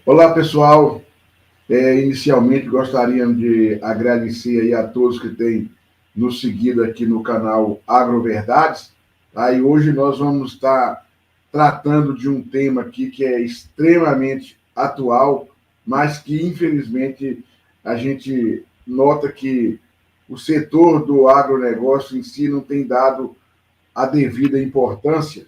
Olá, pessoal. Inicialmente gostaria de agradecer aí a todos que têm nos seguido aqui no canal Agroverdades. Aí hoje nós vamos estar tratando de um tema aqui que é extremamente atual, mas que infelizmente a gente nota que o setor do agronegócio em si não tem dado a devida importância,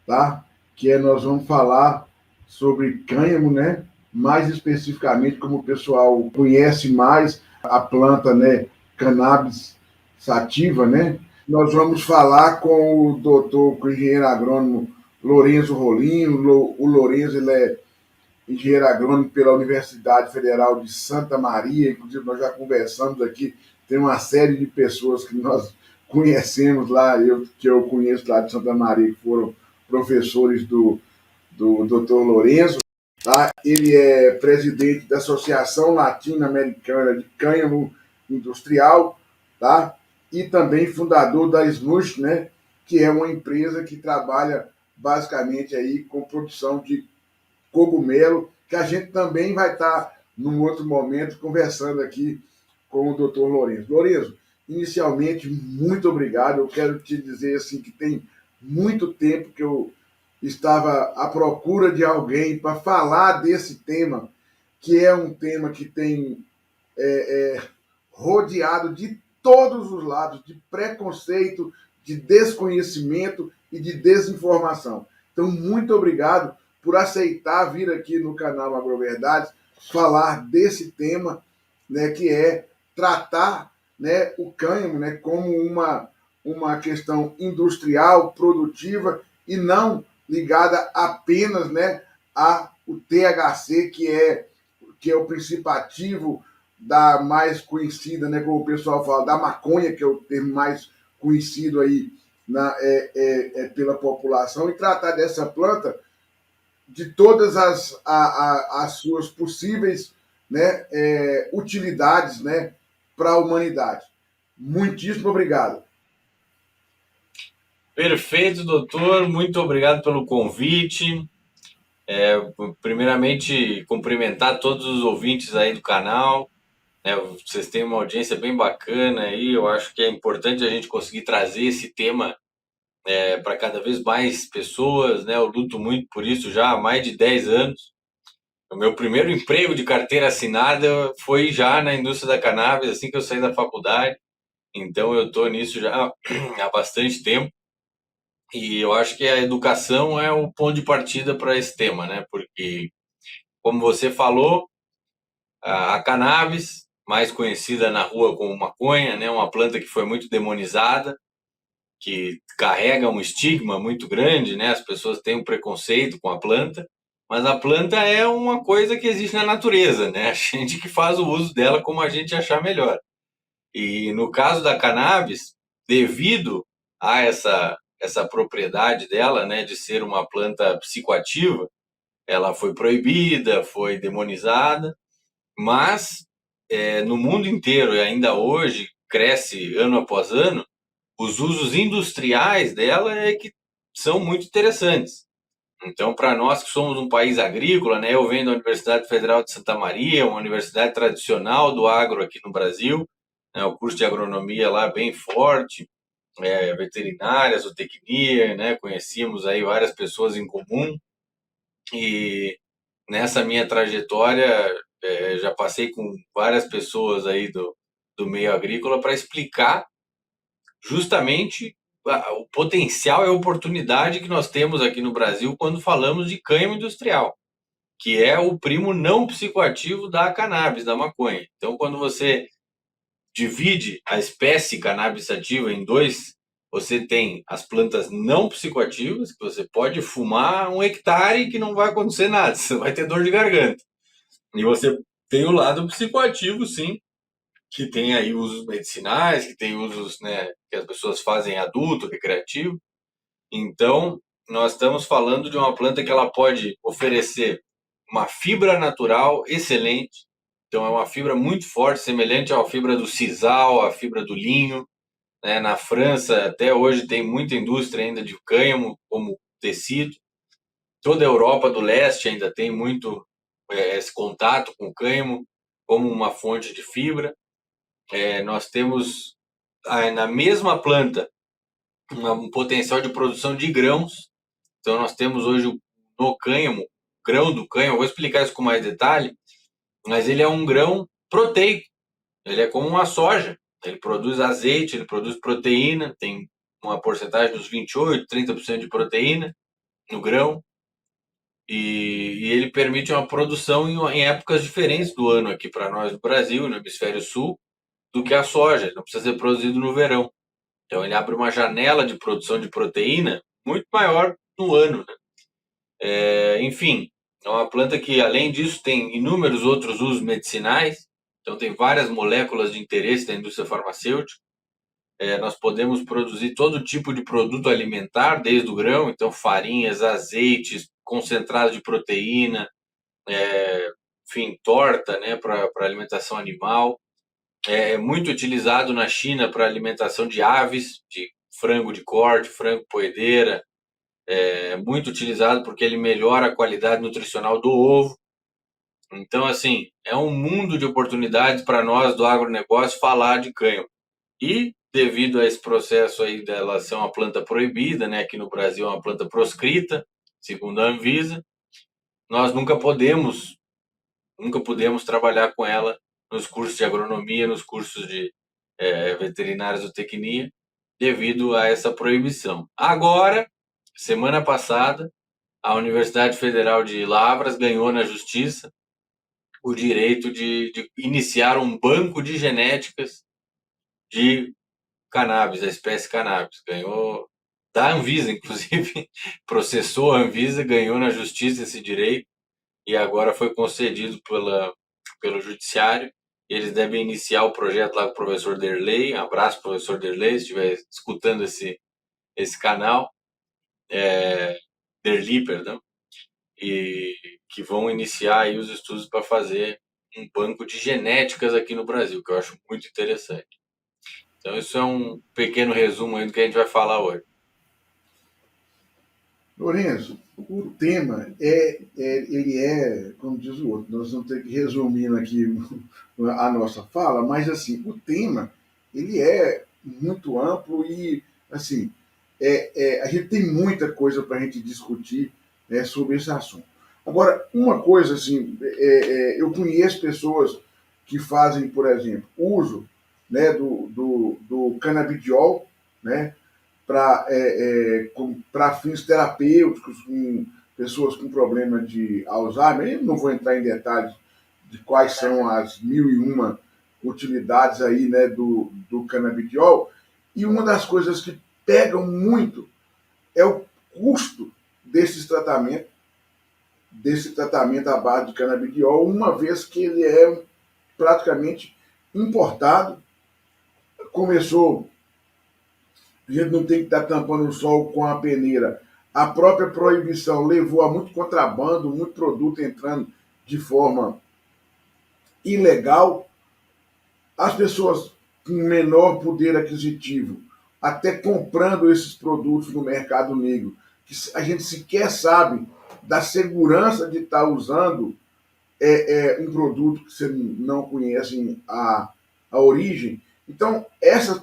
tá? Que é nós vamos falar sobre cânhamo, né? Mais especificamente, como o pessoal conhece mais a planta, né? Cannabis sativa, né? Nós vamos falar com o doutor, com o engenheiro agrônomo Lourenço Rolinho. O Lourenço, ele é engenheiro agrônomo pela Universidade Federal de Santa Maria, inclusive nós já conversamos aqui, tem uma série de pessoas que nós conhecemos lá, que eu conheço lá de Santa Maria, que foram professores do Dr. Lourenço. Tá? Ele é presidente da Associação Latino-Americana de Cânhamo Industrial, tá? E também fundador da Smush, né? Que é uma empresa que trabalha basicamente aí com produção de cogumelo, que a gente também vai estar, num outro momento, conversando aqui com o doutor Lourenço. Lourenço, inicialmente, muito obrigado. Eu quero te dizer assim que tem muito tempo que eu estava à procura de alguém para falar desse tema, que é um tema que tem rodeado de todos os lados, de preconceito, de desconhecimento e de desinformação. Então, muito obrigado por aceitar vir aqui no canal Agroverdades falar desse tema, né, que é tratar, né, o cânhamo, né, como uma questão industrial, produtiva e não ligada apenas, né, ao THC, que é o princípio ativo da mais conhecida, né, como o pessoal fala, da maconha, que é o termo mais conhecido aí pela população, e tratar dessa planta de todas as suas possíveis, né, utilidades, né, para a humanidade. Muitíssimo obrigado. Perfeito, doutor. Muito obrigado pelo convite. Primeiramente, cumprimentar todos os ouvintes aí do canal. Vocês têm uma audiência bem bacana aí. Eu acho que é importante a gente conseguir trazer esse tema para cada vez mais pessoas, né? Eu luto muito por isso já há mais de 10 anos. O meu primeiro emprego de carteira assinada foi já na indústria da cannabis, assim que eu saí da faculdade. Então, eu estou nisso já há bastante tempo. E eu acho que a educação é o ponto de partida para esse tema, né? Porque, como você falou, a cannabis, mais conhecida na rua como maconha, né? Uma planta que foi muito demonizada, que carrega um estigma muito grande, né? As pessoas têm um preconceito com a planta, mas a planta é uma coisa que existe na natureza, né? A gente que faz o uso dela como a gente achar melhor. E no caso da cannabis, devido a essa propriedade dela, né, de ser uma planta psicoativa, ela foi proibida, foi demonizada, mas no mundo inteiro e ainda hoje cresce ano após ano, os usos industriais dela é que são muito interessantes. Então, para nós que somos um país agrícola, né, eu venho da Universidade Federal de Santa Maria, uma universidade tradicional do agro aqui no Brasil, né, o curso de agronomia lá bem forte, veterinária, zootecnia, né, conhecíamos aí várias pessoas em comum e nessa minha trajetória já passei com várias pessoas aí do meio agrícola para explicar justamente o potencial e a oportunidade que nós temos aqui no Brasil quando falamos de cânhamo industrial, que é o primo não psicoativo da cannabis, da maconha. Então, quando você divide a espécie cannabis sativa em dois, você tem as plantas não psicoativas, que você pode fumar 1 hectare que não vai acontecer nada, você vai ter dor de garganta. E você tem o lado psicoativo, sim, que tem aí usos medicinais, que tem usos, né, que as pessoas fazem adulto, recreativo. Então, nós estamos falando de uma planta que ela pode oferecer uma fibra natural excelente. Então, é uma fibra muito forte, semelhante à fibra do sisal, à fibra do linho. Né? Na França, até hoje, tem muita indústria ainda de cânhamo como tecido. Toda a Europa do leste ainda tem muito esse contato com o cânhamo como uma fonte de fibra. Nós temos na mesma planta um potencial de produção de grãos. Então nós temos hoje no cânhamo, grão do cânhamo, eu vou explicar isso com mais detalhe, mas ele é um grão proteico, ele é como uma soja, ele produz azeite, ele produz proteína, tem uma porcentagem dos 28, 30% de proteína no grão, e ele permite uma produção em épocas diferentes do ano aqui para nós no Brasil, no hemisfério sul, do que a soja, não precisa ser produzido no verão. Então ele abre uma janela de produção de proteína muito maior no ano, né? Enfim, é uma planta que, além disso, tem inúmeros outros usos medicinais. Então, tem várias moléculas de interesse da indústria farmacêutica. Nós podemos produzir todo tipo de produto alimentar, desde o grão, então farinhas, azeites, concentrado de proteína, enfim, torta, né, para alimentação animal. É muito utilizado na China para alimentação de aves, de frango de corte, frango poedeira. É muito utilizado porque ele melhora a qualidade nutricional do ovo. Então, assim, é um mundo de oportunidades para nós do agronegócio falar de cânhamo. E, devido a esse processo aí dela ser uma planta proibida, né, aqui no Brasil é uma planta proscrita, segundo a Anvisa, nós nunca pudemos trabalhar com ela nos cursos de agronomia, nos cursos de veterinária zootecnia, devido a essa proibição. Agora, semana passada, a Universidade Federal de Lavras ganhou na justiça o direito de iniciar um banco de genéticas de cannabis, da espécie cannabis. Ganhou da Anvisa, inclusive, processou a Anvisa, ganhou na justiça esse direito e agora foi concedido pelo judiciário. Eles devem iniciar o projeto lá com o professor Derlei. Abraço, professor Derlei, se estiver escutando esse canal. Derli, perdão. E que vão iniciar aí os estudos para fazer um banco de genéticas aqui no Brasil, que eu acho muito interessante. Então, isso é um pequeno resumo aí do que a gente vai falar hoje. Lourenço, o tema ele é, como diz o outro, nós vamos ter que resumir aqui a nossa fala, mas assim, o tema ele é muito amplo e assim, a gente tem muita coisa para a gente discutir sobre esse assunto. Agora, uma coisa assim, eu conheço pessoas que fazem, por exemplo, uso, né, do canabidiol, né, para fins terapêuticos, com pessoas com problema de Alzheimer. Eu não vou entrar em detalhes de quais são as mil e uma utilidades aí, né, do canabidiol. E uma das coisas que pegam muito é o custo desse tratamento à base de canabidiol, uma vez que ele é praticamente importado. Começou, a gente não tem que estar tampando o sol com a peneira. A própria proibição levou a muito contrabando, muito produto entrando de forma ilegal. As pessoas com menor poder aquisitivo, até comprando esses produtos no mercado negro, que a gente sequer sabe da segurança de estar usando um produto que você não conhece a origem. Então,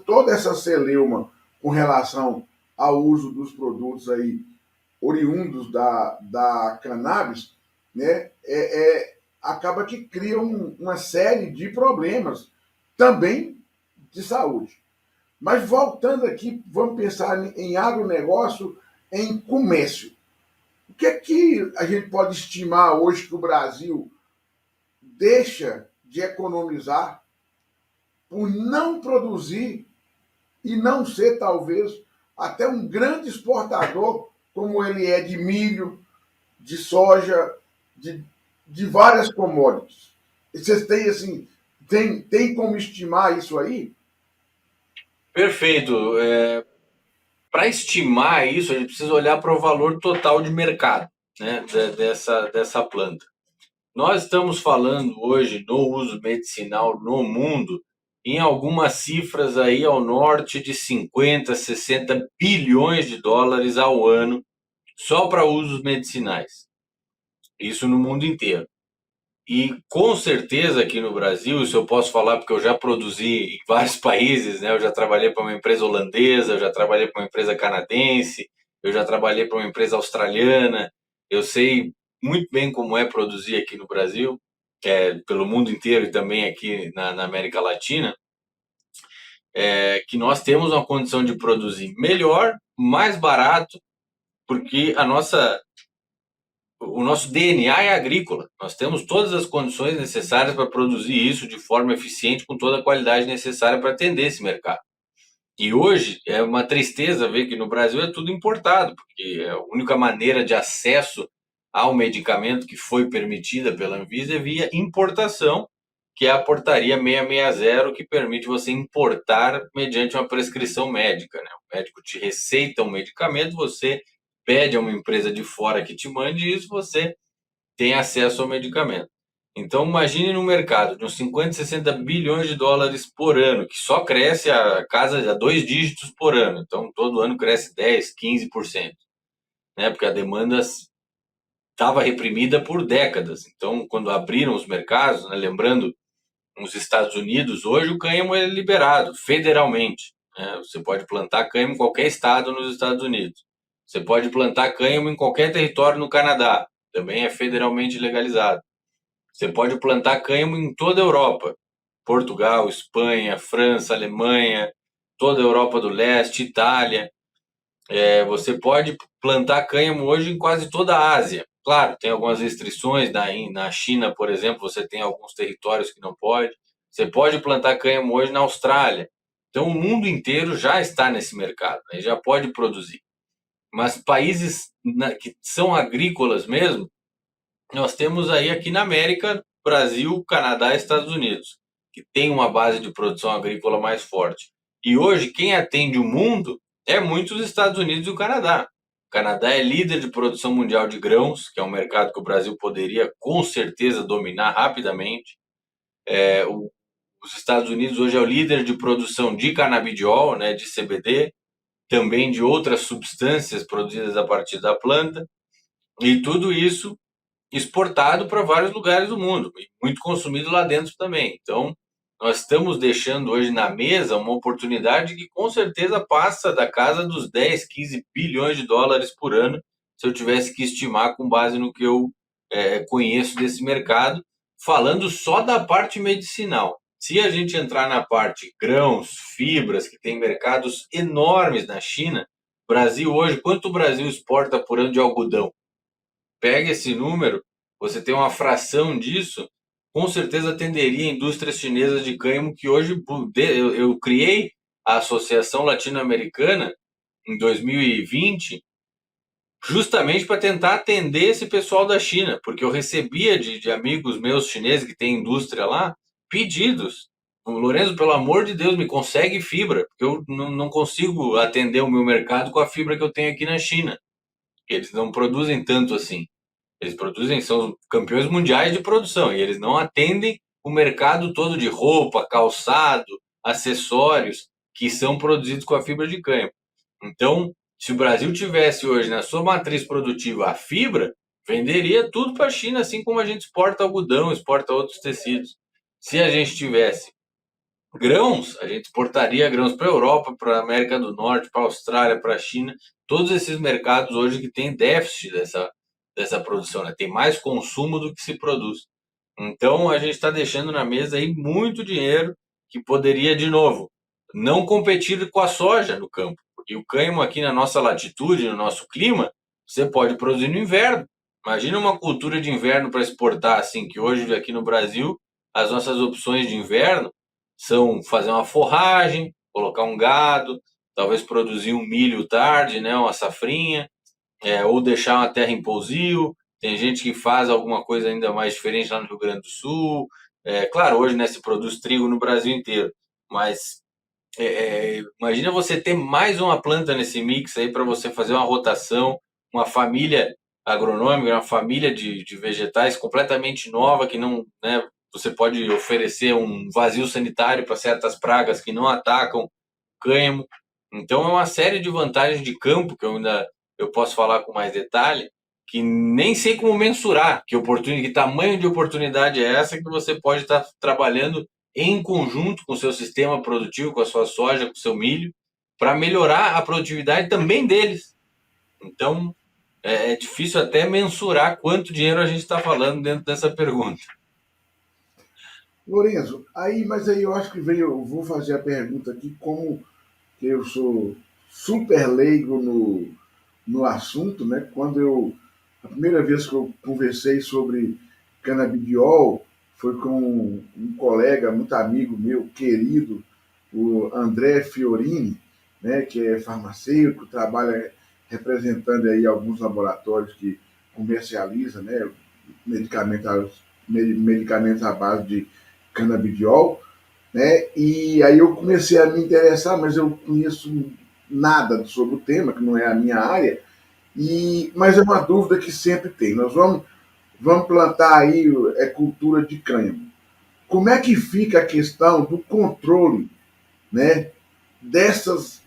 toda essa celeuma com relação ao uso dos produtos aí oriundos da cannabis, né, acaba que cria uma série de problemas também de saúde. Mas voltando aqui, vamos pensar em agronegócio, em comércio. O que é que a gente pode estimar hoje que o Brasil deixa de economizar por não produzir e não ser, talvez, até um grande exportador, como ele é de milho, de soja, de várias commodities? Vocês têm, assim, tem como estimar isso aí? Perfeito. Para estimar isso, a gente precisa olhar para o valor total de mercado, né, dessa planta. Nós estamos falando hoje no uso medicinal no mundo em algumas cifras aí ao norte de 50, 60 bilhões de dólares ao ano só para usos medicinais. Isso no mundo inteiro. E com certeza aqui no Brasil, isso eu posso falar porque eu já produzi em vários países, né? Eu já trabalhei para uma empresa holandesa, eu já trabalhei para uma empresa canadense, eu já trabalhei para uma empresa australiana. Eu sei muito bem como é produzir aqui no Brasil, que é pelo mundo inteiro e também aqui na América Latina, que nós temos uma condição de produzir melhor, mais barato, porque o nosso DNA é agrícola. Nós temos todas as condições necessárias para produzir isso de forma eficiente, com toda a qualidade necessária para atender esse mercado. E hoje é uma tristeza ver que no Brasil é tudo importado, porque a única maneira de acesso ao medicamento que foi permitida pela Anvisa é via importação, que é a portaria 660, que permite você importar mediante uma prescrição médica, né? O médico te receita um medicamento, você pede a uma empresa de fora que te mande isso, você tem acesso ao medicamento. Então, imagine no mercado de uns 50, 60 bilhões de dólares por ano, que só cresce a casa a 2 dígitos por ano. Então, todo ano cresce 10, 15%, né? Porque a demanda estava reprimida por décadas. Então, quando abriram os mercados, né, lembrando, nos Estados Unidos, hoje o cânhamo é liberado federalmente, né? Você pode plantar cânhamo em qualquer estado nos Estados Unidos. Você pode plantar cânhamo em qualquer território no Canadá, também é federalmente legalizado. Você pode plantar cânhamo em toda a Europa, Portugal, Espanha, França, Alemanha, toda a Europa do Leste, Itália. Você pode plantar cânhamo hoje em quase toda a Ásia. Claro, tem algumas restrições. Na China, por exemplo, você tem alguns territórios que não pode. Você pode plantar cânhamo hoje na Austrália. Então, o mundo inteiro já está nesse mercado, né? Já pode produzir. Mas países que são agrícolas mesmo, nós temos aí aqui na América, Brasil, Canadá e Estados Unidos, que tem uma base de produção agrícola mais forte. E hoje, quem atende o mundo é muito os Estados Unidos e o Canadá. O Canadá é líder de produção mundial de grãos, que é um mercado que o Brasil poderia com certeza dominar rapidamente. Os Estados Unidos hoje é o líder de produção de canabidiol, né, de CBD, também de outras substâncias produzidas a partir da planta. E tudo isso exportado para vários lugares do mundo e muito consumido lá dentro também. Então, nós estamos deixando hoje na mesa uma oportunidade que com certeza passa da casa dos 10, 15 bilhões de dólares por ano, se eu tivesse que estimar com base no que eu conheço desse mercado, falando só da parte medicinal. Se a gente entrar na parte grãos, fibras, que tem mercados enormes na China, Brasil hoje, quanto o Brasil exporta por ano de algodão? Pega esse número, você tem uma fração disso, com certeza atenderia indústrias chinesas de cânhamo que hoje eu criei a Associação Latino-Americana em 2020 justamente para tentar atender esse pessoal da China, porque eu recebia de amigos meus chineses que têm indústria lá pedidos. Lorenzo, pelo amor de Deus, me consegue fibra, porque eu não consigo atender o meu mercado com a fibra que eu tenho aqui na China. Eles não produzem tanto assim. Eles produzem, são os campeões mundiais de produção e eles não atendem o mercado todo de roupa, calçado, acessórios que são produzidos com a fibra de cânhamo. Então, se o Brasil tivesse hoje na sua matriz produtiva a fibra, venderia tudo para a China, assim como a gente exporta algodão, exporta outros tecidos. Se a gente tivesse grãos, a gente exportaria grãos para a Europa, para a América do Norte, para a Austrália, para a China, todos esses mercados hoje que têm déficit dessa produção, né? Tem mais consumo do que se produz. Então a gente está deixando na mesa aí muito dinheiro que poderia, de novo, não competir com a soja no campo, porque o cânhamo aqui na nossa latitude, no nosso clima, você pode produzir no inverno. Imagina uma cultura de inverno para exportar, assim, que hoje aqui no Brasil as nossas opções de inverno são fazer uma forragem, colocar um gado, talvez produzir um milho tarde, né, uma safrinha, ou deixar uma terra em pousio. Tem gente que faz alguma coisa ainda mais diferente lá no Rio Grande do Sul. Claro, hoje, né, se produz trigo no Brasil inteiro, mas imagina você ter mais uma planta nesse mix aí para você fazer uma rotação, uma família agronômica, uma família de vegetais completamente nova que não, né, você pode oferecer um vazio sanitário para certas pragas que não atacam cânhamo. Então é uma série de vantagens de campo que eu posso falar com mais detalhe, que nem sei como mensurar que tamanho de oportunidade é essa que você pode estar trabalhando em conjunto com o seu sistema produtivo, com a sua soja, com o seu milho, para melhorar a produtividade também deles. Então, é difícil até mensurar quanto dinheiro a gente está falando dentro dessa pergunta. Lorenzo, mas aí eu acho que veio, eu vou fazer a pergunta aqui, como que eu sou super leigo no assunto, né? A primeira vez que eu conversei sobre canabidiol foi com um colega, muito amigo meu, querido, o André Fiorini, né? Que é farmacêutico, trabalha representando aí alguns laboratórios que comercializam, né? Medicamentos, medicamentos à base de canabidiol, né? E aí eu comecei a me interessar, mas eu conheço nada sobre o tema, que não é a minha área, mas é uma dúvida que sempre tem. Vamos plantar aí cultura de cânhamo. Como é que fica a questão do controle, né, dessas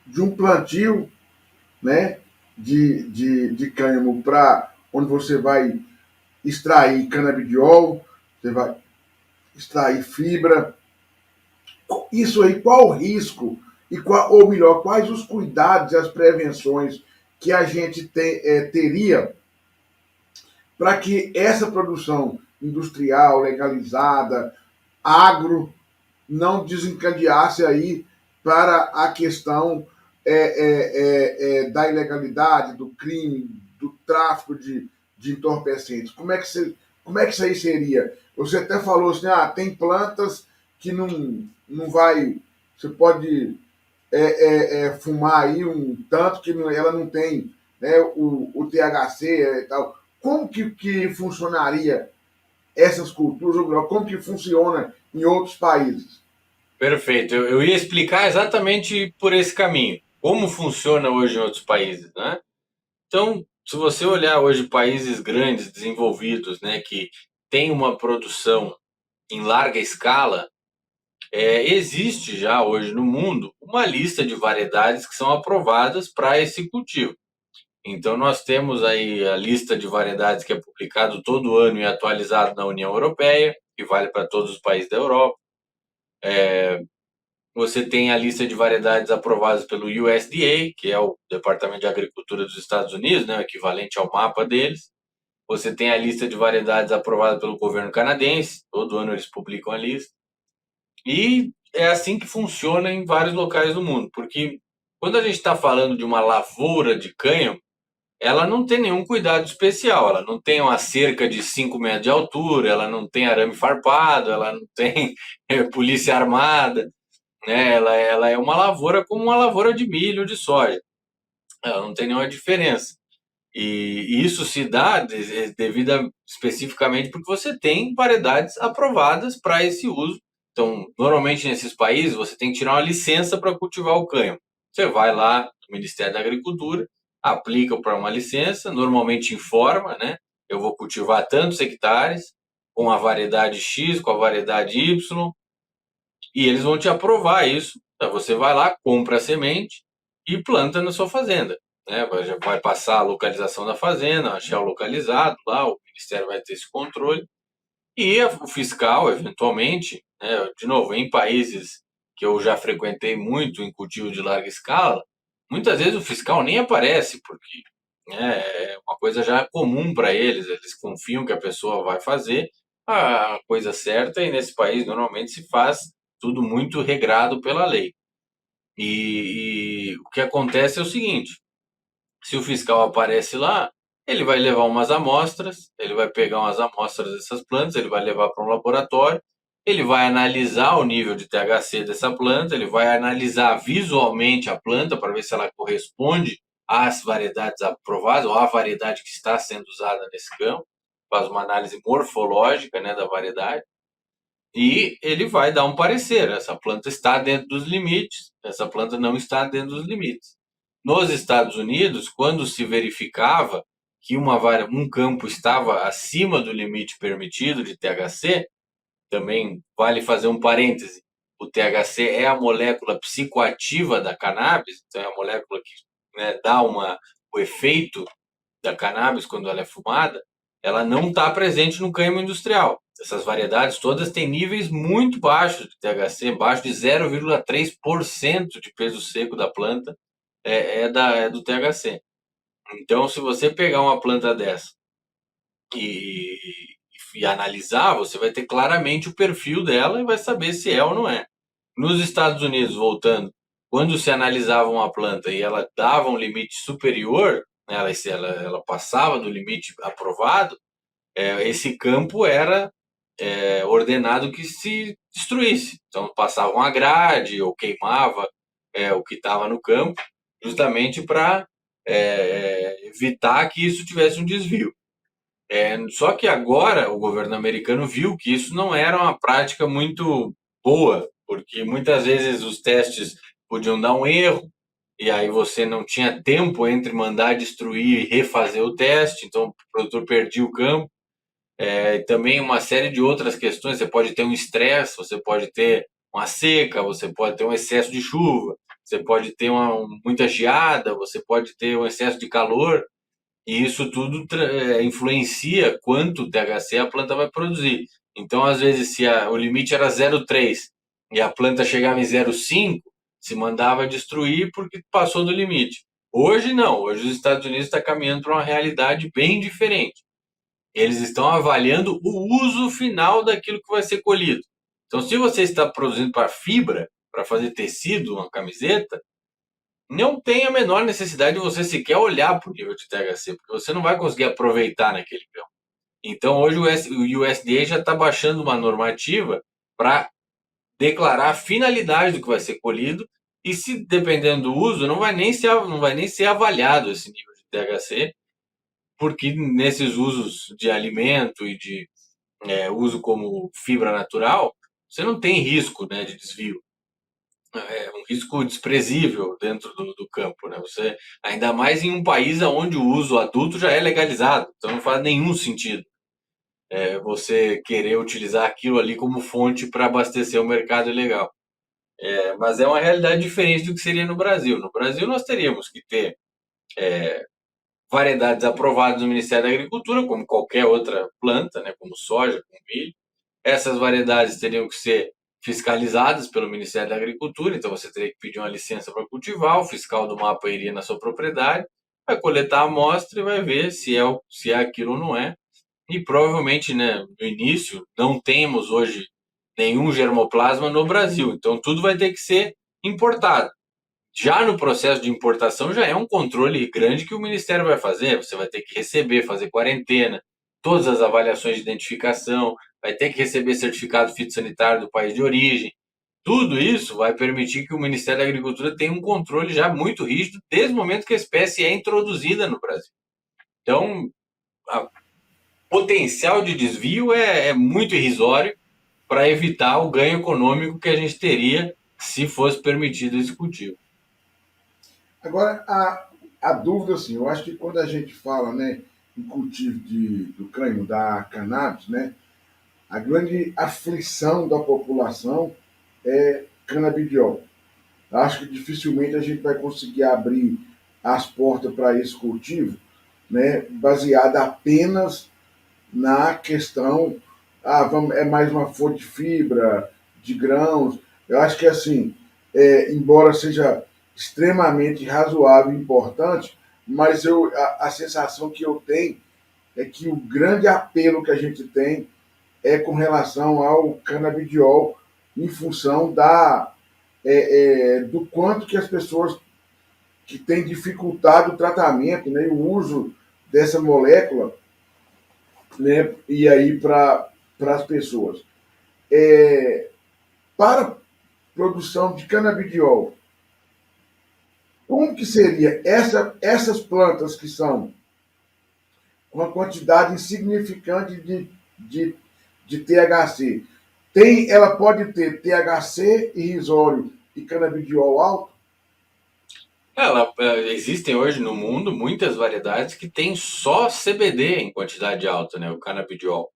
de um plantio, né, de cânhamo para onde você vai extrair canabidiol, você vai extrair fibra. Isso aí, qual o risco ou melhor, quais os cuidados e as prevenções que a gente teria para que essa produção industrial legalizada, agro, não desencadeasse aí para a questão da ilegalidade, do crime, do tráfico de entorpecentes. Como é que isso aí seria? Você até falou assim, tem plantas que não vai. Você pode fumar aí um tanto que ela não tem, né, o THC e tal. Como que funcionaria essas culturas, ou melhor, como que funciona em outros países? Perfeito. Eu ia explicar exatamente por esse caminho. Como funciona hoje em outros países, né? Então, se você olhar hoje países grandes, desenvolvidos, né, que têm uma produção em larga escala, existe já hoje no mundo uma lista de variedades que são aprovadas para esse cultivo. Então, nós temos aí a lista de variedades que é publicado todo ano e atualizado na União Europeia, que vale para todos os países da Europa. Você tem a lista de variedades aprovadas pelo USDA, que é o Departamento de Agricultura dos Estados Unidos, né, o equivalente ao mapa deles. Você tem a lista de variedades aprovada pelo governo canadense, todo ano eles publicam a lista. E é assim que funciona em vários locais do mundo, porque quando a gente está falando de uma lavoura de cânhamo, ela não tem nenhum cuidado especial, ela não tem uma cerca de 5 metros de altura, ela não tem arame farpado, ela não tem polícia armada, né? Ela é uma lavoura como uma lavoura de milho ou de soja, ela não tem nenhuma diferença. E isso se dá devido especificamente porque você tem variedades aprovadas para esse uso. Então, normalmente nesses países, você tem que tirar uma licença para cultivar o cânhamo. Você vai lá no Ministério da Agricultura, aplica para uma licença, normalmente informa, né? Eu vou cultivar tantos hectares, com a variedade X, com a variedade Y, e eles vão te aprovar isso. Então, você vai lá, compra a semente e planta na sua fazenda, né? Vai passar a localização da fazenda, achar o localizado lá, o Ministério vai ter esse controle. E o fiscal, eventualmente, né, de novo, em países que eu já frequentei muito em cultivo de larga escala, muitas vezes o fiscal nem aparece, porque né, é uma coisa já comum para eles, eles confiam que a pessoa vai fazer a coisa certa, e nesse país normalmente se faz tudo muito regrado pela lei. E o que acontece é o seguinte: se o fiscal aparece lá, ele vai levar umas amostras, ele vai pegar umas amostras dessas plantas, ele vai levar para um laboratório, ele vai analisar o nível de THC dessa planta, ele vai analisar visualmente a planta para ver se ela corresponde às variedades aprovadas ou à variedade que está sendo usada nesse campo, faz uma análise morfológica, né, da variedade, e ele vai dar um parecer. Essa planta está dentro dos limites, essa planta não está dentro dos limites. Nos Estados Unidos, quando se verificava que um campo estava acima do limite permitido de THC, também vale fazer um parêntese. O THC é a molécula psicoativa da cannabis, então é a molécula que, né, dá o efeito da cannabis, quando ela é fumada, ela não está presente no cânhamo industrial. Essas variedades todas têm níveis muito baixos de THC, abaixo de 0,3% de peso seco da planta é do THC. Então, se você pegar uma planta dessa e, e analisar, você vai ter claramente o perfil dela e vai saber se é ou não é. Nos Estados Unidos, voltando, quando se analisava uma planta e ela dava um limite superior, né, ela passava do limite aprovado, esse campo era ordenado que se destruísse. Então passava uma grade ou queimava o que estava no campo, justamente para evitar que isso tivesse um desvio. Só que agora o governo americano viu que isso não era uma prática muito boa, porque muitas vezes os testes podiam dar um erro, e aí você não tinha tempo entre mandar destruir e refazer o teste, então o produtor perdia o campo. Também uma série de outras questões, você pode ter um estresse, você pode ter uma seca, você pode ter um excesso de chuva, você pode ter muita geada, você pode ter um excesso de calor, e isso tudo influencia quanto THC a planta vai produzir. Então, às vezes, se o limite era 0,3 e a planta chegava em 0,5, se mandava destruir porque passou do limite. Hoje não, hoje os Estados Unidos está caminhando para uma realidade bem diferente. Eles estão avaliando o uso final daquilo que vai ser colhido. Então, se você está produzindo para fibra, para fazer tecido, uma camiseta, não tem a menor necessidade de você sequer olhar para o nível de THC, porque você não vai conseguir aproveitar naquele grão. Então, hoje o USDA já está baixando uma normativa para declarar a finalidade do que vai ser colhido e, se dependendo do uso, não vai nem ser avaliado esse nível de THC, porque nesses usos de alimento e de uso como fibra natural, você não tem risco, né, de desvio. É um risco desprezível dentro do campo, né? Você, ainda mais em um país onde o uso adulto já é legalizado, então não faz nenhum sentido você querer utilizar aquilo ali como fonte para abastecer o mercado ilegal. Mas é uma realidade diferente do que seria no Brasil. No Brasil nós teríamos que ter variedades aprovadas no Ministério da Agricultura, como qualquer outra planta, né? Como soja, como milho. Essas variedades teriam que ser fiscalizadas pelo Ministério da Agricultura, então você teria que pedir uma licença para cultivar, o fiscal do mapa iria na sua propriedade, vai coletar a amostra e vai ver se é aquilo ou não é. E provavelmente, né, no início, não temos hoje nenhum germoplasma no Brasil, então tudo vai ter que ser importado. Já no processo de importação, já é um controle grande que o Ministério vai fazer. Você vai ter que receber, fazer quarentena, todas as avaliações de identificação, vai ter que receber certificado fitossanitário do país de origem. Tudo isso vai permitir que o Ministério da Agricultura tenha um controle já muito rígido desde o momento que a espécie é introduzida no Brasil. Então, o potencial de desvio é muito irrisório para evitar o ganho econômico que a gente teria se fosse permitido esse cultivo. Agora, a dúvida, assim, eu acho que quando a gente fala, né, em cultivo do cânhamo, da cannabis, né, a grande aflição da população é canabidiol. Acho que dificilmente a gente vai conseguir abrir as portas para esse cultivo, né, baseada apenas na questão, é mais uma fonte de fibra, de grãos. Eu acho que assim, embora seja extremamente razoável e importante, mas a sensação que eu tenho é que o grande apelo que a gente tem é com relação ao canabidiol, em função do quanto que as pessoas que têm dificultado o tratamento, né, o uso dessa molécula, né, e aí para as pessoas. Para produção de canabidiol, como que seria essas plantas que são com uma quantidade insignificante de THC? Ela pode ter THC irrisório e canabidiol alto? Existem hoje no mundo muitas variedades que têm só CBD em quantidade alta, né, o canabidiol.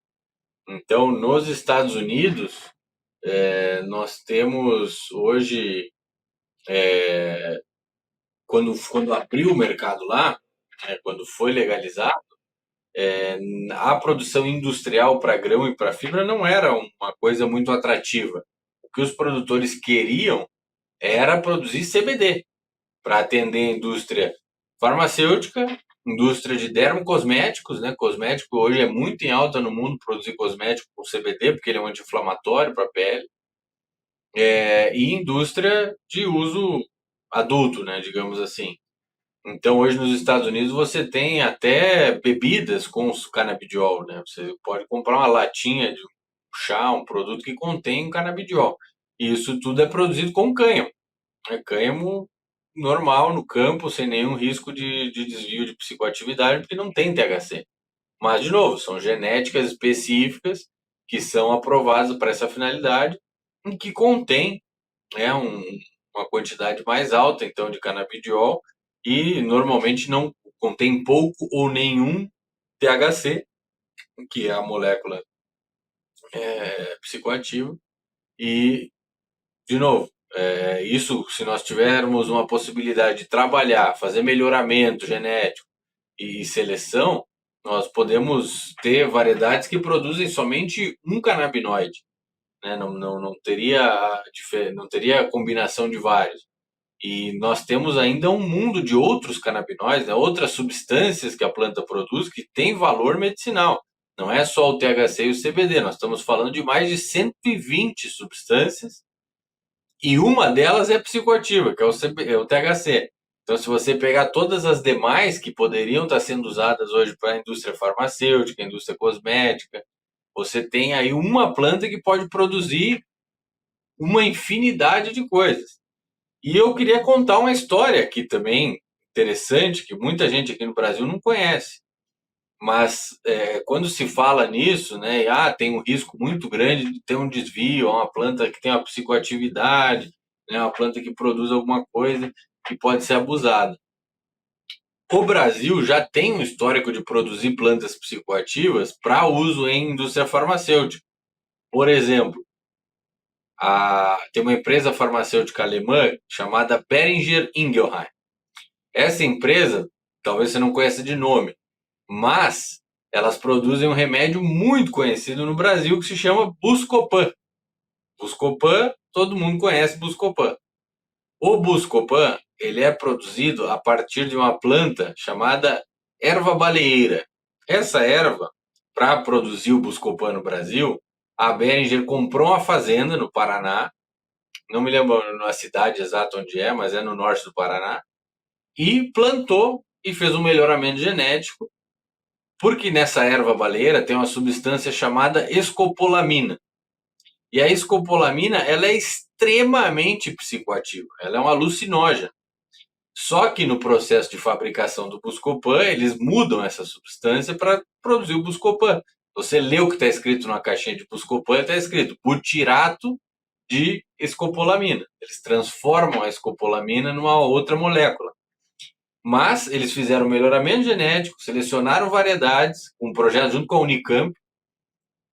Então, nos Estados Unidos, nós temos hoje, quando abriu o mercado lá, né, quando foi legalizado, a produção industrial para grão e para fibra não era uma coisa muito atrativa. O que os produtores queriam era produzir CBD para atender a indústria farmacêutica, indústria de dermocosméticos, né? Cosmético hoje é muito em alta no mundo produzir cosmético com CBD, porque ele é um anti-inflamatório para a pele, e indústria de uso adulto, né? Digamos assim. Então, hoje nos Estados Unidos você tem até bebidas com canabidiol, né? Você pode comprar uma latinha de um chá, um produto que contém canabidiol. E isso tudo é produzido com cânhamo, né? Cânhamo normal no campo, sem nenhum risco de desvio de psicoatividade, porque não tem THC. Mas, de novo, são genéticas específicas que são aprovadas para essa finalidade, em que contém, né, uma quantidade mais alta, então, de canabidiol, e normalmente não contém pouco ou nenhum THC, que é a molécula psicoativa. E, de novo, isso, se nós tivermos uma possibilidade de trabalhar, fazer melhoramento genético e seleção, nós podemos ter variedades que produzem somente um canabinoide, né? Não teria, não teria combinação de vários. E nós temos ainda um mundo de outros canabinoides, né? Outras substâncias que a planta produz que tem valor medicinal. Não é só o THC e o CBD, nós estamos falando de mais de 120 substâncias e uma delas é psicoativa, que é é o THC. Então, se você pegar todas as demais que poderiam estar sendo usadas hoje para a indústria farmacêutica, a indústria cosmética, você tem aí uma planta que pode produzir uma infinidade de coisas. E eu queria contar uma história aqui também interessante, que muita gente aqui no Brasil não conhece. Mas quando se fala nisso, né, tem um risco muito grande de ter um desvio, uma planta que tem uma psicoatividade, né, uma planta que produz alguma coisa que pode ser abusada. O Brasil já tem um histórico de produzir plantas psicoativas para uso em indústria farmacêutica. Por exemplo, tem uma empresa farmacêutica alemã chamada Boehringer Ingelheim. Essa empresa, talvez você não conheça de nome, mas elas produzem um remédio muito conhecido no Brasil que se chama Buscopan. Buscopan, todo mundo conhece Buscopan. O Buscopan, ele é produzido a partir de uma planta chamada erva baleeira. Essa erva, para produzir o Buscopan no Brasil, a Boehringer comprou uma fazenda no Paraná, não me lembro a cidade exata onde é, mas é no norte do Paraná, e plantou e fez um melhoramento genético, porque nessa erva baleeira tem uma substância chamada escopolamina. E a escopolamina, ela é extremamente psicoativa, ela é um alucinógeno. Só que no processo de fabricação do Buscopan, eles mudam essa substância para produzir o Buscopan. Você lê o que está escrito na caixinha de Buscopan, está escrito butirato de escopolamina. Eles transformam a escopolamina numa outra molécula. Mas eles fizeram melhoramento genético, selecionaram variedades, um projeto junto com a Unicamp,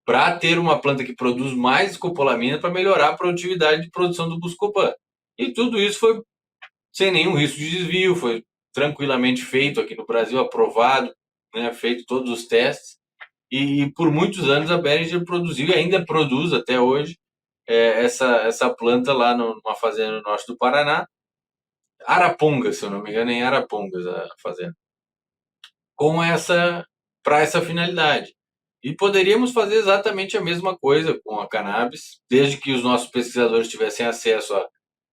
para ter uma planta que produz mais escopolamina para melhorar a produtividade de produção do Buscopan. E tudo isso foi sem nenhum risco de desvio, foi tranquilamente feito aqui no Brasil, aprovado, né, feito todos os testes. E por muitos anos a Boehringer produziu e ainda produz até hoje essa planta lá numa fazenda no norte do Paraná, Arapongas, se eu não me engano, em Arapongas a fazenda, com para essa finalidade. E poderíamos fazer exatamente a mesma coisa com a cannabis, desde que os nossos pesquisadores tivessem acesso a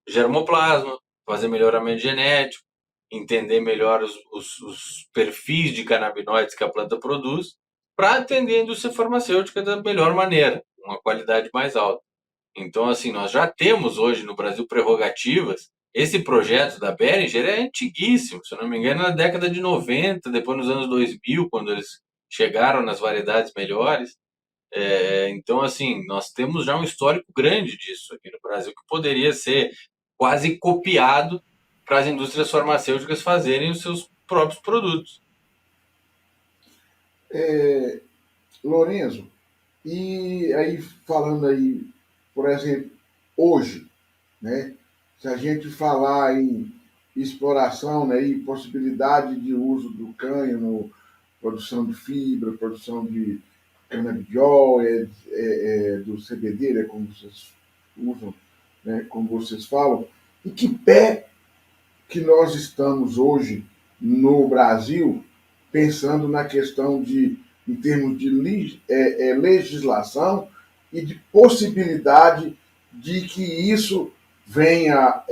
germoplasma, fazer melhoramento genético, entender melhor os perfis de canabinoides que a planta produz, para atender a indústria farmacêutica da melhor maneira, uma qualidade mais alta. Então, assim, nós já temos hoje no Brasil prerrogativas. Esse projeto da Boehringer é antiguíssimo, se eu não me engano, na década de 90, depois nos anos 2000, quando eles chegaram nas variedades melhores. Então, assim, nós temos já um histórico grande disso aqui no Brasil, que poderia ser quase copiado para as indústrias farmacêuticas fazerem os seus próprios produtos. Lorenzo, e aí falando aí, por exemplo, hoje, né? Se a gente falar em exploração, né, e possibilidade de uso do cânhamo, produção de fibra, produção de canabidiol, do CBD, né, como vocês usam, né, como vocês falam, em que pé que nós estamos hoje no Brasil, pensando na questão de, em termos de legislação e de possibilidade de que isso venha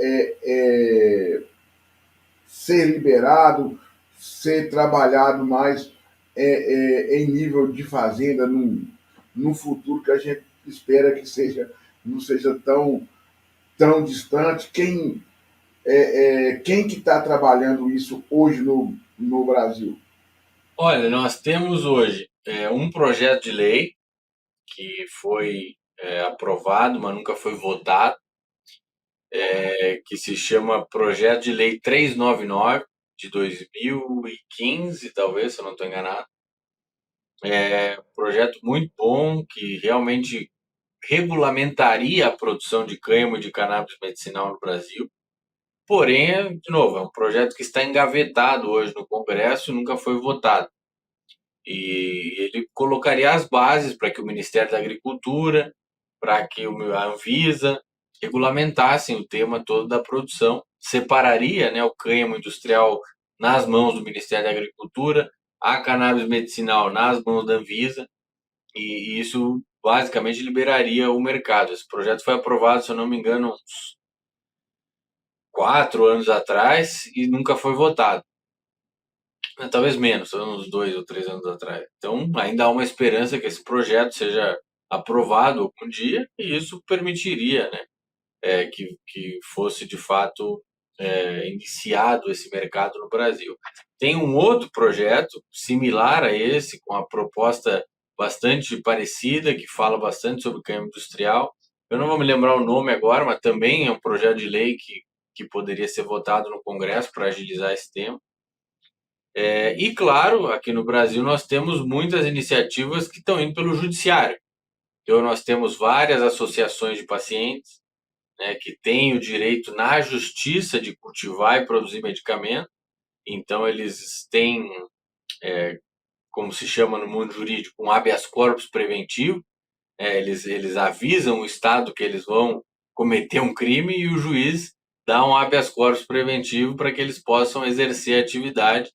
ser liberado, ser trabalhado mais em nível de fazenda no futuro que a gente espera que seja não seja tão distante. Quem que está trabalhando isso hoje no Brasil? Olha, nós temos hoje um projeto de lei que foi aprovado, mas nunca foi votado, que se chama Projeto de Lei 399 de 2015, talvez, se eu não estou enganado. É um projeto muito bom que realmente regulamentaria a produção de cânhamo e de cannabis medicinal no Brasil. Porém, de novo, é um projeto que está engavetado hoje no Congresso e nunca foi votado. E ele colocaria as bases para que o Ministério da Agricultura, para que a Anvisa regulamentassem o tema todo da produção, separaria, né, o cânhamo industrial nas mãos do Ministério da Agricultura, a cannabis medicinal nas mãos da Anvisa, e isso basicamente liberaria o mercado. Esse projeto foi aprovado, se eu não me engano, uns 4 anos atrás e nunca foi votado. Talvez menos, uns 2 ou 3 anos atrás. Então, ainda há uma esperança que esse projeto seja aprovado algum dia e isso permitiria, né, que fosse de fato iniciado esse mercado no Brasil. Tem um outro projeto similar a esse, com a proposta bastante parecida, que fala bastante sobre cânhamo industrial. Eu não vou me lembrar o nome agora, mas também é um projeto de lei que poderia ser votado no Congresso para agilizar esse tema. E, claro, aqui no Brasil nós temos muitas iniciativas que estão indo pelo judiciário. Então, nós temos várias associações de pacientes, né, que têm o direito na justiça de cultivar e produzir medicamento. Então, eles têm, como se chama no mundo jurídico, um habeas corpus preventivo. Eles avisam o Estado que eles vão cometer um crime e o juiz dá um habeas corpus preventivo para que eles possam exercer a atividade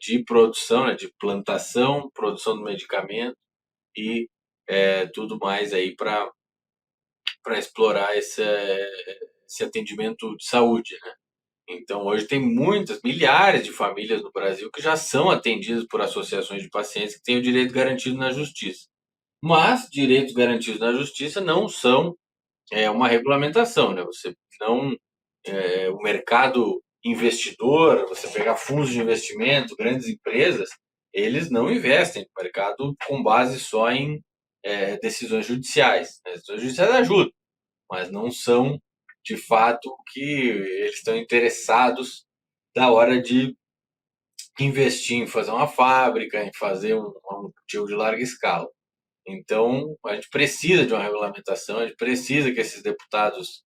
de produção, né, de plantação, produção do medicamento e tudo mais aí para explorar esse atendimento de saúde, né? Então, hoje tem muitas, milhares de famílias no Brasil que já são atendidas por associações de pacientes que têm o direito garantido na justiça. Mas direitos garantidos na justiça não são uma regulamentação, né? Você não o mercado investidor, você pegar fundos de investimento, grandes empresas, eles não investem no mercado com base só em decisões judiciais. As decisões judiciais ajudam, mas não são de fato o que eles estão interessados da hora de investir em fazer uma fábrica, em fazer um cultivo de larga escala. Então, a gente precisa de uma regulamentação, a gente precisa que esses deputados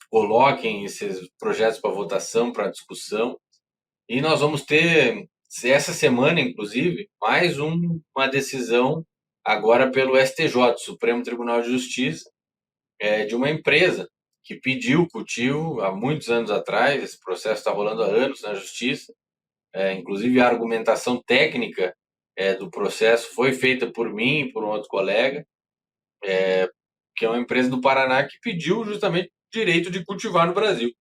coloquem esses projetos para votação, para discussão. E nós vamos ter, essa semana, inclusive, mais uma decisão agora pelo STJ, Supremo Tribunal de Justiça, de uma empresa que pediu cultivo há muitos anos atrás. Esse processo está rolando há anos na Justiça. Inclusive, a argumentação técnica do processo foi feita por mim e por um outro colega, que é uma empresa do Paraná que pediu justamente o direito de cultivar no Brasil.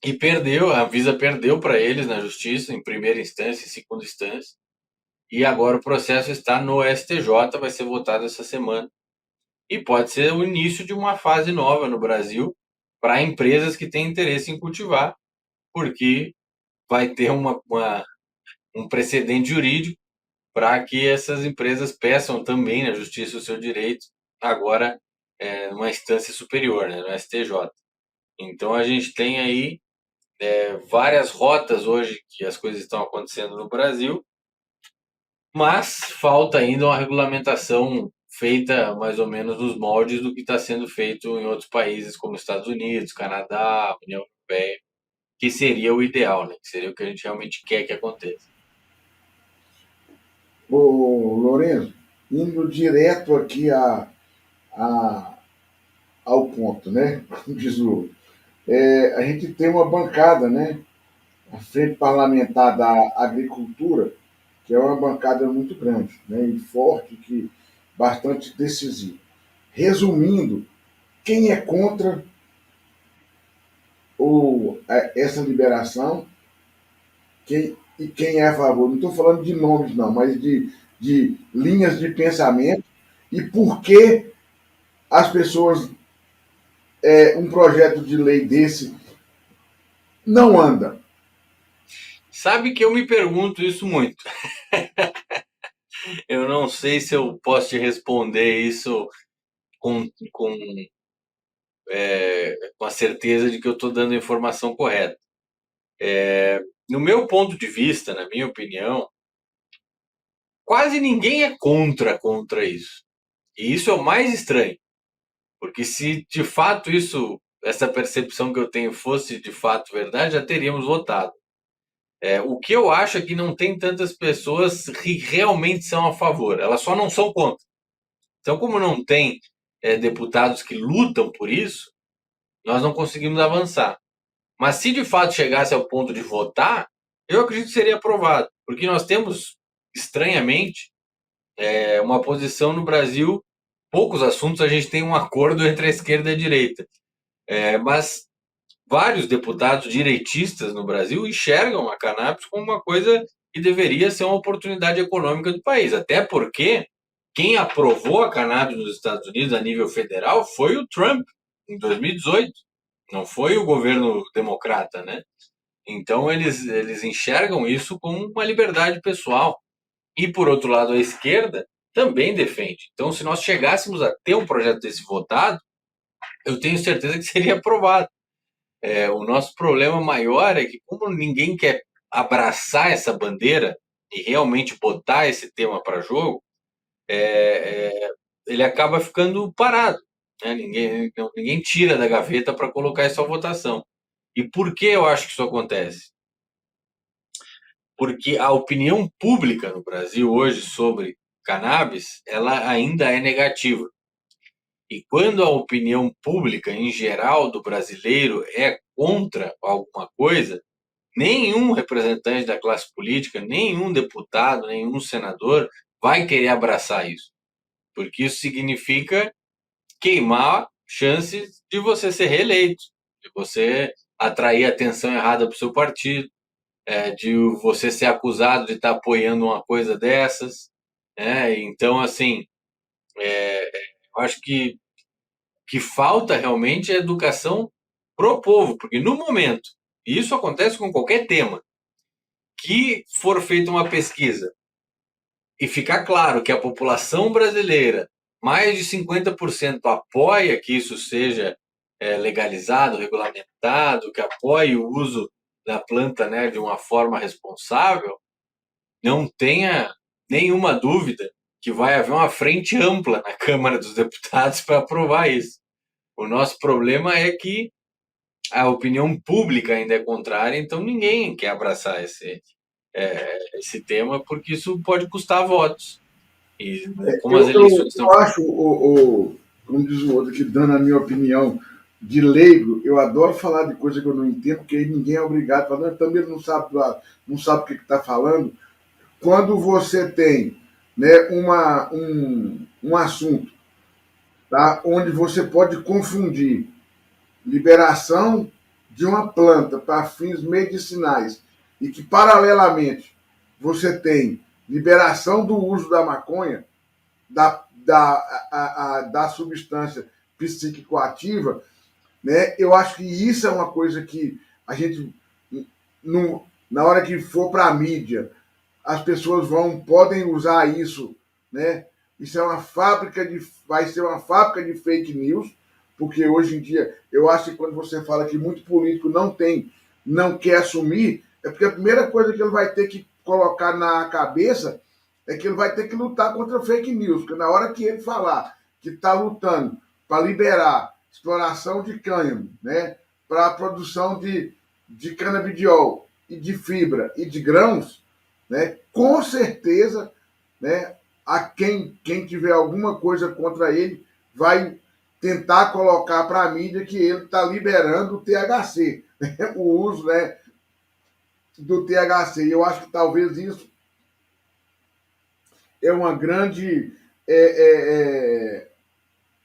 E perdeu, a Anvisa perdeu para eles na justiça, em primeira instância e segunda instância. E agora o processo está no STJ, vai ser votado essa semana. E pode ser o início de uma fase nova no Brasil para empresas que têm interesse em cultivar, porque vai ter um precedente jurídico para que essas empresas peçam também na justiça o seu direito, agora numa instância superior, né, no STJ. Então a gente tem aí várias rotas hoje que as coisas estão acontecendo no Brasil, mas falta ainda uma regulamentação feita mais ou menos nos moldes do que está sendo feito em outros países como Estados Unidos, Canadá, União Europeia, que seria o ideal, né? Que seria o que a gente realmente quer que aconteça. Ô, Lourenço, indo direto aqui a, ao ponto, né? Como diz a gente tem uma bancada, né? A Frente Parlamentar da Agricultura, que é uma bancada muito grande, né? E forte, que bastante decisiva. Resumindo, quem é contra essa liberação e quem é a favor? Não estou falando de nomes, não, mas de linhas de pensamento e por que as pessoas, um projeto de lei desse não anda. Sabe que eu me pergunto isso muito. Eu não sei se eu posso te responder isso com, com, com a certeza de que eu estou dando a informação correta. No meu ponto de vista, na minha opinião, quase ninguém é contra isso. E isso é o mais estranho. Porque se de fato essa percepção que eu tenho fosse de fato verdade, já teríamos votado. O que eu acho é que não tem tantas pessoas que realmente são a favor, elas só não são contra. Então, como não tem deputados que lutam por isso, nós não conseguimos avançar. Mas se de fato chegasse ao ponto de votar, eu acredito que seria aprovado, porque nós temos, estranhamente, uma posição no Brasil, poucos assuntos a gente tem um acordo entre a esquerda e a direita. Mas vários deputados direitistas no Brasil enxergam a cannabis como uma coisa que deveria ser uma oportunidade econômica do país. Até porque quem aprovou a cannabis nos Estados Unidos a nível federal foi o Trump, em 2018. Não foi o governo democrata, né? Então eles enxergam isso como uma liberdade pessoal. E, por outro lado, a esquerda também defende. Então, se nós chegássemos a ter um projeto desse votado, eu tenho certeza que seria aprovado. O nosso problema maior é que, como ninguém quer abraçar essa bandeira e realmente botar esse tema para jogo, ele acaba ficando parado. Né? Ninguém tira da gaveta para colocar isso à votação. E por que eu acho que isso acontece? Porque a opinião pública no Brasil hoje sobre cannabis, ela ainda é negativa. E quando a opinião pública em geral do brasileiro é contra alguma coisa, nenhum representante da classe política, nenhum deputado, nenhum senador vai querer abraçar isso. Porque isso significa queimar chances de você ser reeleito, de você atrair atenção errada para o seu partido, de você ser acusado de estar apoiando uma coisa dessas. Então, assim, eu acho que falta realmente é educação pro povo, porque no momento, e isso acontece com qualquer tema, que for feita uma pesquisa e ficar claro que a população brasileira, mais de 50% apoia que isso seja legalizado, regulamentado, que apoie o uso da planta, né, de uma forma responsável, não tenha nenhuma dúvida que vai haver uma frente ampla na Câmara dos Deputados para aprovar isso. O nosso problema é que a opinião pública ainda é contrária, então ninguém quer abraçar esse tema, porque isso pode custar votos. E como as eleições Eu estão. acho, como diz o outro, que dando a minha opinião de leigo, eu adoro falar de coisa que eu não entendo, porque aí ninguém é obrigado a falar, também não sabe o que está falando. Quando você tem, né, um assunto, tá, onde você pode confundir liberação de uma planta para fins medicinais e que, paralelamente, você tem liberação do uso da maconha, da substância psicoativa, né? Eu acho que isso é uma coisa que a gente, na hora que for para a mídia, as pessoas podem usar isso, né? Isso é uma vai ser uma fábrica de fake news, porque hoje em dia eu acho que quando você fala que muito político não quer assumir, é porque a primeira coisa que ele vai ter que colocar na cabeça é que ele vai ter que lutar contra fake news, porque na hora que ele falar que está lutando para liberar exploração de cânhamo, né, para a produção de canabidiol e de fibra e de grãos, né, com certeza, né, a quem tiver alguma coisa contra ele vai tentar colocar para a mídia que ele está liberando o THC, né, o uso, né, do THC. E eu acho que talvez isso é uma grande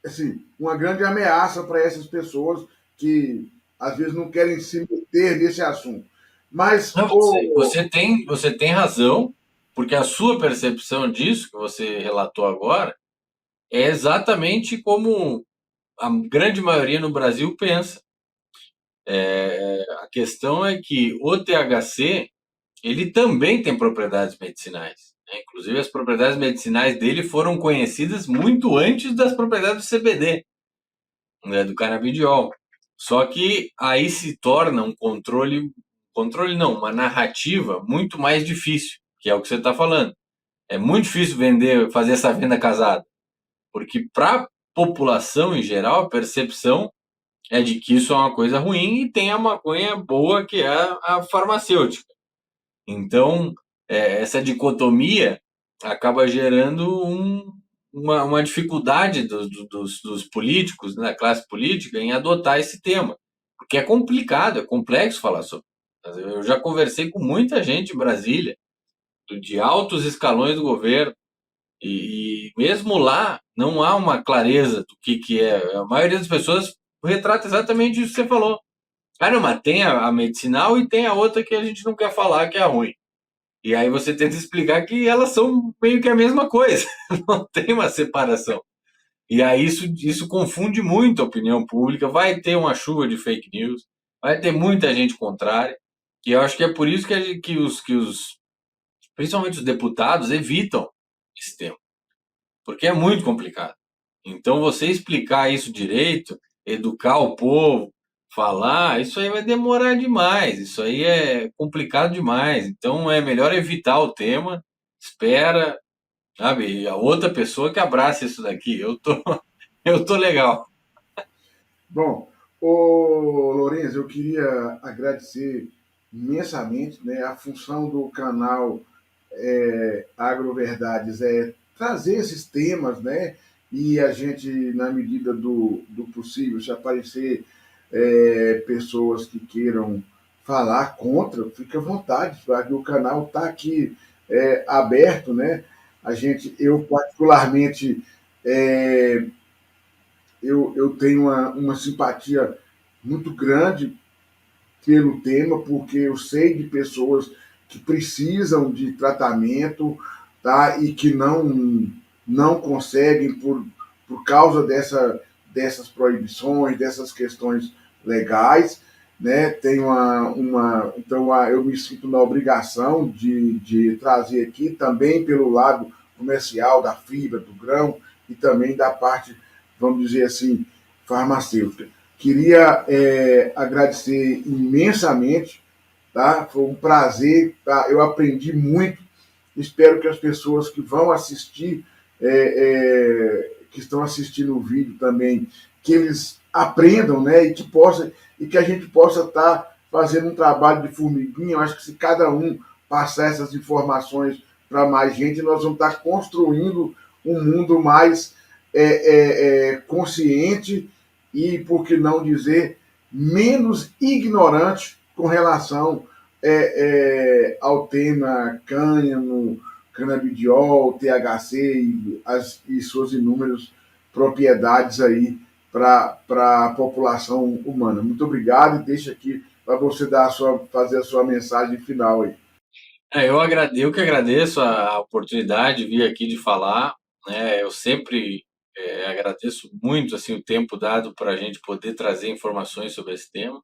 assim, uma grande ameaça para essas pessoas que às vezes não querem se meter nesse assunto. Mas Não, você tem razão, porque a sua percepção disso que você relatou agora é exatamente como a grande maioria no Brasil pensa. A questão é que o THC ele também tem propriedades medicinais, né? Inclusive, as propriedades medicinais dele foram conhecidas muito antes das propriedades do CBD, né, do canabidiol. Só que aí se torna um controle não, uma narrativa muito mais difícil, que é o que você está falando. É muito difícil fazer essa venda casada, porque para a população em geral, a percepção é de que isso é uma coisa ruim e tem a maconha boa, que é a farmacêutica. Então, essa dicotomia acaba gerando uma dificuldade dos políticos, né, da classe política, em adotar esse tema, porque é complicado, é complexo falar sobre. Eu já conversei com muita gente em Brasília, de altos escalões do governo, e mesmo lá não há uma clareza do que é. A maioria das pessoas retrata exatamente isso que você falou. Ah, não, mas tem a medicinal e tem a outra que a gente não quer falar, que é a ruim. E aí você tenta explicar que elas são meio que a mesma coisa, não tem uma separação. E aí isso confunde muito a opinião pública, vai ter uma chuva de fake news, vai ter muita gente contrária, e eu acho que é por isso principalmente os deputados, evitam esse tema, porque é muito complicado. Então, você explicar isso direito, educar o povo, falar, isso aí vai demorar demais, isso aí é complicado demais. Então, é melhor evitar o tema, espera, sabe? E a outra pessoa que abraça isso daqui. Eu tô legal. bom, ô Lourenço, eu queria agradecer imensamente, né, a função do canal Agroverdades é trazer esses temas, né? E a gente, na medida do possível, se aparecer pessoas que queiram falar contra, fique à vontade, o canal está aqui aberto, né? Eu particularmente, é, eu tenho uma simpatia muito grande pelo tema, porque eu sei de pessoas que precisam de tratamento, tá? E que não conseguem por causa dessas proibições, dessas questões legais, né? Tem então eu me sinto na obrigação de trazer aqui também pelo lado comercial da fibra, do grão e também da parte, vamos dizer assim, farmacêutica. Queria agradecer imensamente, tá? Foi um prazer, tá? Eu aprendi muito. Espero que as pessoas que vão assistir, que estão assistindo o vídeo também, que eles aprendam, né? E que a gente possa estar fazendo um trabalho de formiguinha. Eu acho que se cada um passar essas informações para mais gente, nós vamos estar construindo um mundo mais consciente e, por que não dizer, menos ignorante com relação ao tema cânhamo, canabidiol, THC e suas inúmeras propriedades aí para a população humana. Muito obrigado e deixa aqui para você fazer a sua mensagem final aí. Eu que agradeço a oportunidade de vir aqui de falar, né? Eu sempre agradeço muito assim o tempo dado para a gente poder trazer informações sobre esse tema.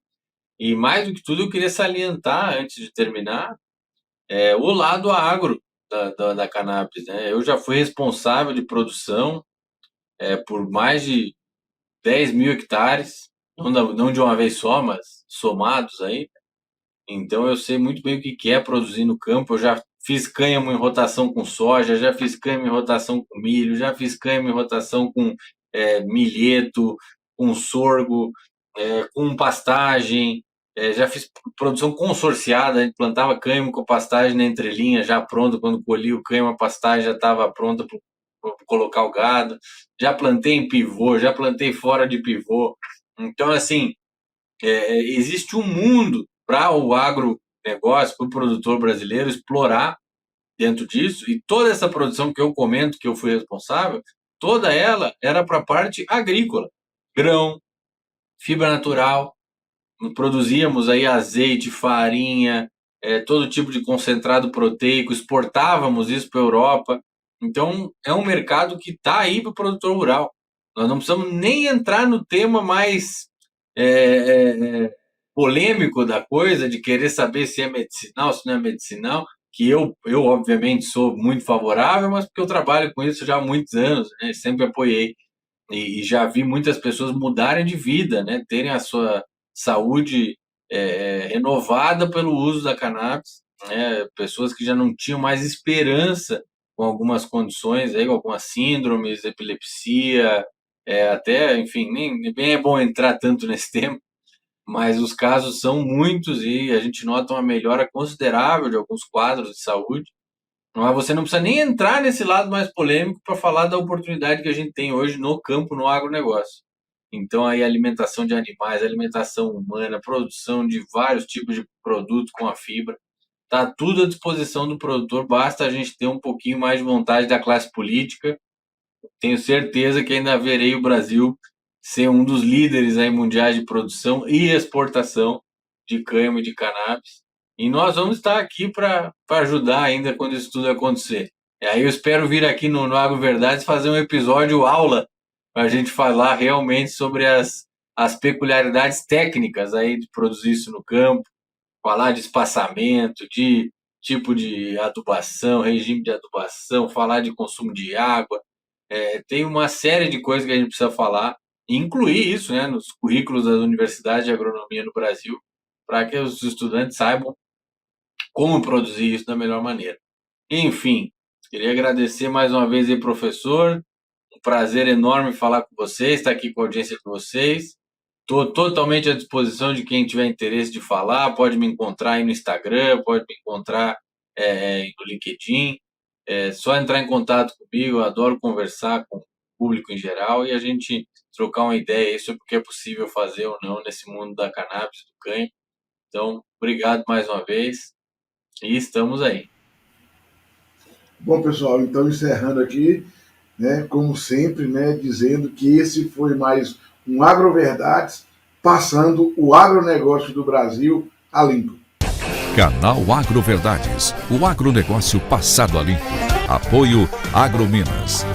E mais do que tudo, eu queria salientar, antes de terminar, o lado agro da cannabis, né? Eu já fui responsável de produção por mais de 10 mil hectares, não de uma vez só, mas somados aí. Então eu sei muito bem o que é produzir no campo. Eu já fiz cânhamo em rotação com soja, já fiz cânhamo em rotação com milho, já fiz cânhamo em rotação com milheto, com sorgo, com pastagem, já fiz produção consorciada, a gente plantava cânhamo com pastagem na entrelinha, já pronto, quando colhi o cânhamo, a pastagem já estava pronta para colocar o gado, já plantei em pivô, já plantei fora de pivô. Então, assim, existe um mundo para o agronegócio, para o produtor brasileiro explorar dentro disso, e toda essa produção que eu comento, que eu fui responsável, toda ela era para a parte agrícola, grão, fibra natural, produzíamos aí azeite, farinha, todo tipo de concentrado proteico, exportávamos isso para a Europa. Então, é um mercado que está aí para o produtor rural. Nós não precisamos nem entrar no tema mais polêmico da coisa, de querer saber se é medicinal, se não é medicinal, que eu obviamente sou muito favorável, mas porque eu trabalho com isso já há muitos anos, né? Sempre apoiei. E já vi muitas pessoas mudarem de vida, né? Terem a sua saúde renovada pelo uso da cannabis, né? Pessoas que já não tinham mais esperança com algumas condições, aí, algumas síndromes, epilepsia, até, enfim, nem é bom entrar tanto nesse tema, mas os casos são muitos e a gente nota uma melhora considerável de alguns quadros de saúde. Mas você não precisa nem entrar nesse lado mais polêmico para falar da oportunidade que a gente tem hoje no campo, no agronegócio. Então, aí, alimentação de animais, alimentação humana, produção de vários tipos de produtos com a fibra, está tudo à disposição do produtor, basta a gente ter um pouquinho mais de vontade da classe política. Tenho certeza que ainda verei o Brasil ser um dos líderes aí mundiais de produção e exportação de cânhamo e de cannabis. E nós vamos estar aqui para ajudar ainda quando isso tudo acontecer. E aí eu espero vir aqui no Agro Verdades fazer um episódio aula para a gente falar realmente sobre as peculiaridades técnicas aí de produzir isso no campo, falar de espaçamento, de tipo de adubação, regime de adubação, falar de consumo de água. Tem uma série de coisas que a gente precisa falar, e incluir isso, né, nos currículos das universidades de agronomia no Brasil, para que os estudantes saibam como produzir isso da melhor maneira. Enfim, queria agradecer mais uma vez aí, professor. Um prazer enorme falar com vocês, estar aqui com a audiência de vocês. Estou totalmente à disposição de quem tiver interesse de falar, pode me encontrar aí no Instagram, pode me encontrar no LinkedIn. É só entrar em contato comigo, eu adoro conversar com o público em geral e a gente trocar uma ideia aí sobre o que é possível fazer ou não nesse mundo da cannabis, do cânhamo. Então, obrigado mais uma vez e estamos aí. Bom, pessoal, então encerrando aqui, né, como sempre, né, dizendo que esse foi mais um Agroverdades, passando o agronegócio do Brasil a limpo. Canal Agroverdades, o agronegócio passado a limpo. Apoio Agrominas.